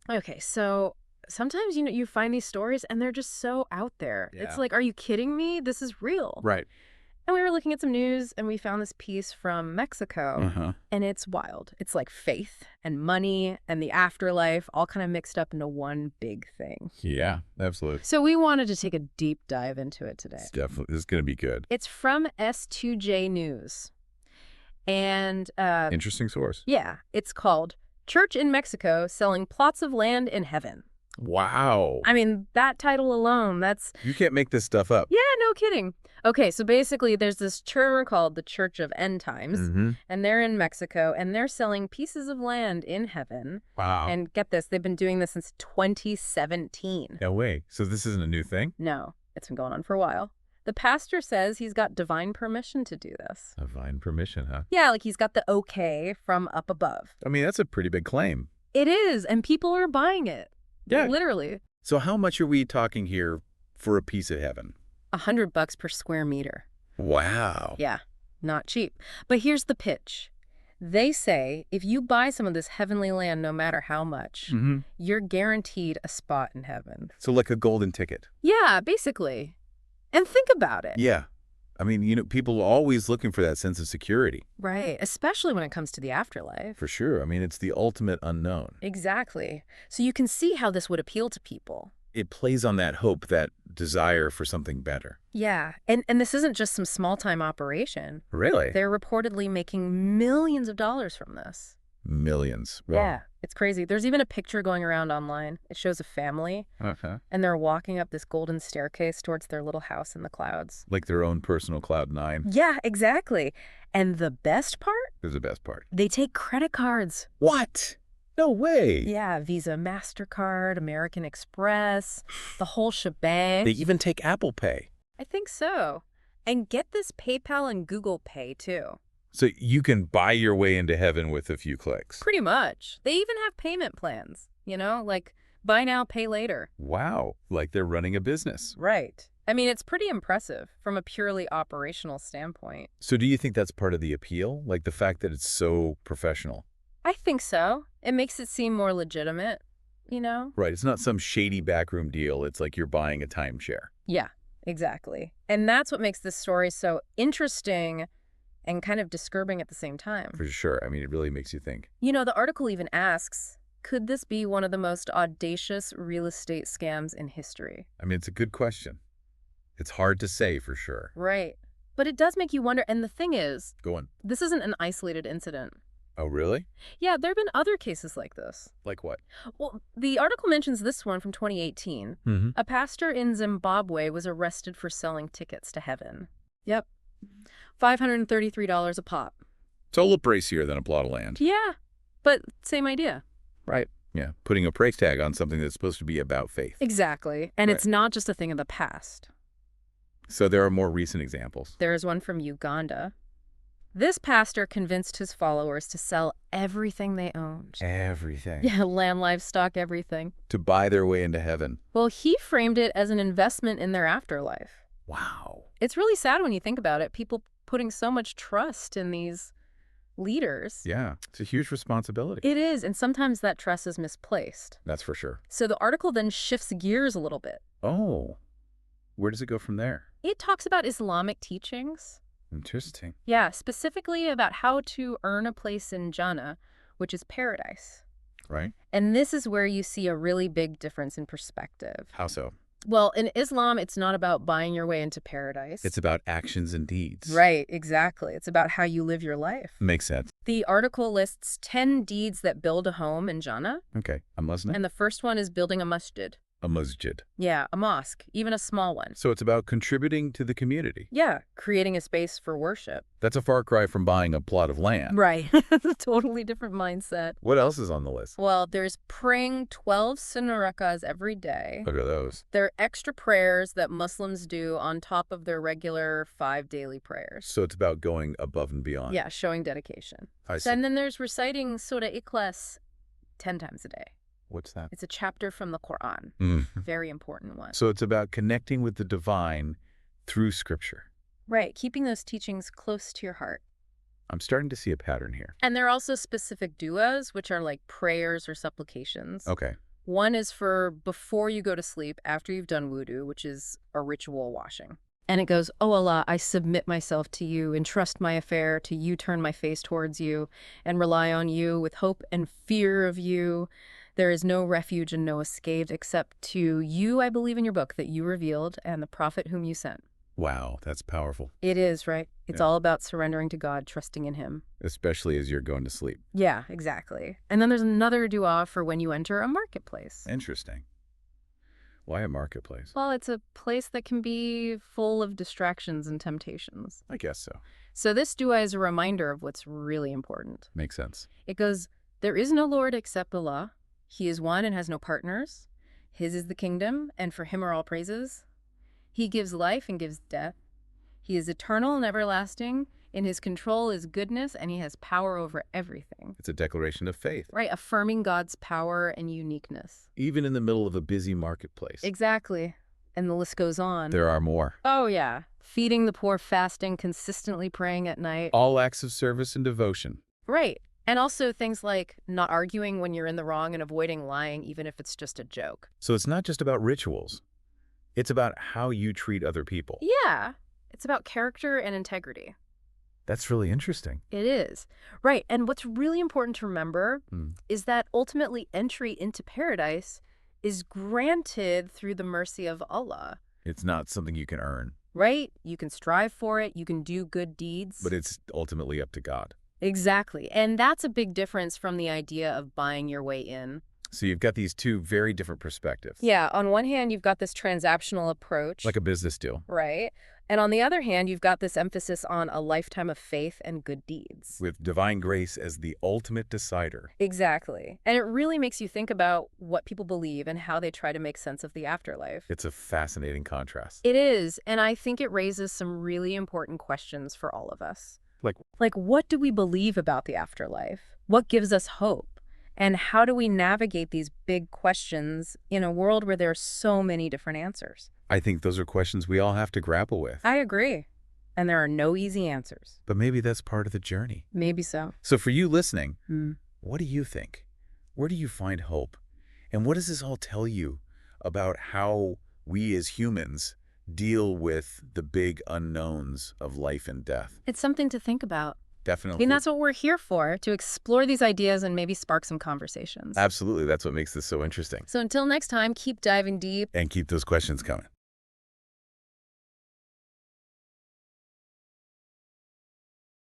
Okay, so sometimes, you find these stories and they're just so out there. It's Yeah. like, are you kidding me? This is real. Right. And we were looking at some news and we found this piece from Mexico Uh-huh. and it's wild. It's like faith and money and the afterlife all kind of mixed up into one big thing. Yeah, absolutely. So we wanted to take a deep dive into it today. This is going to be good. It's from S2J News. And Interesting source. yeah, it's called Church in Mexico Selling Plots of Land in Heaven. Wow. I mean, that title alone, that's... You can't make this stuff up. Yeah, no kidding. Okay, so basically there's this church called the Church of End Times, Mm-hmm. and they're in Mexico, and they're selling pieces of land in heaven. Wow. And get this, they've been doing this since 2017. No way. So this isn't a new thing? No, it's been going on for a while. The pastor says he's got divine permission to do this. Divine permission, huh? Yeah, like he's got the okay from up above. I mean, that's a pretty big claim. It is, and people are buying it. Yeah. Literally. So how much are we talking here for a piece of heaven? $100 per square meter. Wow. Yeah, not cheap. But here's the pitch. They say if you buy some of this heavenly land, no matter how much, Mm-hmm. you're guaranteed a spot in heaven. So like a golden ticket. Yeah, basically. And think about it. Yeah. I mean, people are always looking for that sense of security. Right, especially when it comes to the afterlife. For sure. I mean, it's the ultimate unknown. Exactly. So you can see how this would appeal to people. It plays on that hope, that desire for something better. Yeah, and this isn't just some small-time operation. Really? They're reportedly making millions of dollars from this. Millions. Wow. Yeah, it's crazy. There's even a picture going around online. It shows a family, Uh-huh. and they're walking up this golden staircase towards their little house in the clouds. Like their own personal Cloud9 Yeah, exactly. And the best part? is the best part. They take credit cards. What? No way. Yeah, Visa, MasterCard, American Express, the whole shebang. They even take Apple Pay. I think so. And get this, PayPal and Google Pay, too. So you can buy your way into heaven with a few clicks. Pretty much. They even have payment plans, like buy now, pay later. Wow. Like they're running a business. Right. I mean, it's pretty impressive from a purely operational standpoint. So do you think that's part of the appeal? Like the fact that it's so professional? I think so. It makes it seem more legitimate, Right. It's not some shady backroom deal. It's like you're buying a timeshare. Yeah, exactly. And that's what makes this story so interesting and kind of disturbing at the same time. For sure. I mean, it really makes you think. The article even asks, could this be one of the most audacious real estate scams in history? I mean, it's a good question. It's hard to say for sure. Right. But it does make you wonder. And the thing is, Go on. this isn't an isolated incident. Oh, really? Yeah, there have been other cases like this. Like what? Well, the article mentions this one from 2018. Mm-hmm. A pastor in Zimbabwe was arrested for selling tickets to heaven. Yep. $533 a pop. It's a little pricier than a plot of land. Yeah, but same idea. Right. Yeah. Putting a price tag on something that's supposed to be about faith. Exactly. And Right. it's not just a thing of the past. So there are more recent examples. There is one from Uganda. This pastor convinced his followers to sell everything they owned. Everything. Yeah, land, livestock, everything. To buy their way into heaven. Well, he framed it as an investment in their afterlife. Wow. It's really sad when you think about it. People putting so much trust in these leaders. Yeah. It's a huge responsibility. It is, and sometimes that trust is misplaced. That's for sure. So the article then shifts gears a little bit. Oh. Where does it go from there? It talks about Islamic teachings. Interesting. Yeah, specifically about how to earn a place in Jannah, which is paradise. Right? And this is where you see a really big difference in perspective. How so? Well, in Islam, it's not about buying your way into paradise. It's about actions and deeds. Right, exactly. It's about how you live your life. Makes sense. The article lists 10 deeds that build a home in Jannah, Okay. I'm listening. and the first one is building a masjid. A masjid. Yeah, a mosque, even a small one. So it's about contributing to the community. Yeah, creating a space for worship. That's a far cry from buying a plot of land. Right. Totally different mindset. What else is on the list? Well, there's praying 12 sunnah rakahs every day. Look at those. There are extra prayers that Muslims do on top of their regular 5 daily prayers. So it's about going above and beyond. Yeah, showing dedication. I see. And then there's reciting Surah Ikhlas 10 times a day. What's that? It's a chapter from the Quran. Mm. Very important one. So it's about connecting with the divine through Scripture. Right, keeping those teachings close to your heart. I'm starting to see a pattern here. And there are also specific du'as, which are like prayers or supplications. Okay. One is for before you go to sleep, after you've done wudu, which is a ritual washing. And it goes, "O Allah, I submit myself to you, entrust my affair to you, turn my face towards you, and rely on you with hope and fear of you. There is no refuge and no escape except to you I believe in your book that you revealed and the prophet whom you sent." Wow, that's powerful. It is, right? It's Yeah. all about surrendering to God, trusting in him. Especially as you're going to sleep. Yeah, exactly. And then there's another dua for when you enter a marketplace. Interesting. Why a marketplace? Well, it's a place that can be full of distractions and temptations. I guess so. So this dua is a reminder of what's really important. Makes sense. It goes, "There is no Lord except Allah. He is one and has no partners. His is the kingdom, and for him are all praises. He gives life and gives death. He is eternal and everlasting. In his control is goodness, and he has power over everything." It's a declaration of faith. Right, affirming God's power and uniqueness. Even in the middle of a busy marketplace. Exactly. And the list goes on. There are more. Oh, yeah. Feeding the poor, fasting, consistently praying at night. All acts of service and devotion. Right. And also things like not arguing when you're in the wrong and avoiding lying, even if it's just a joke. So it's not just about rituals. It's about how you treat other people. Yeah. It's about character and integrity. That's really interesting. It is. Right. And what's really important to remember Mm. is that ultimately entry into paradise is granted through the mercy of Allah. It's not something you can earn, Right? You can strive for it. You can do good deeds. but it's ultimately up to God. Exactly. And that's a big difference from the idea of buying your way in. So you've got these two very different perspectives. Yeah. On one hand, you've got this transactional approach. Like a business deal. Right. And on the other hand, you've got this emphasis on a lifetime of faith and good deeds. With divine grace as the ultimate decider. Exactly. And it really makes you think about what people believe and how they try to make sense of the afterlife. It's a fascinating contrast. It is. And I think it raises some really important questions for all of us. Like, What do we believe about the afterlife? What gives us hope? And how do we navigate these big questions in a world where there are so many different answers? I think those are questions we all have to grapple with. I agree. And there are no easy answers. But maybe that's part of the journey. Maybe so. So for you listening, Hmm. what do you think? Where do you find hope? And what does this all tell you about how we as humans deal with the big unknowns of life and death? It's something to think about. I Definitely. mean, that's what we're here for, to explore these ideas and maybe spark some conversations. Absolutely. That's what makes this so interesting. So until next time, keep diving deep. And keep those questions coming.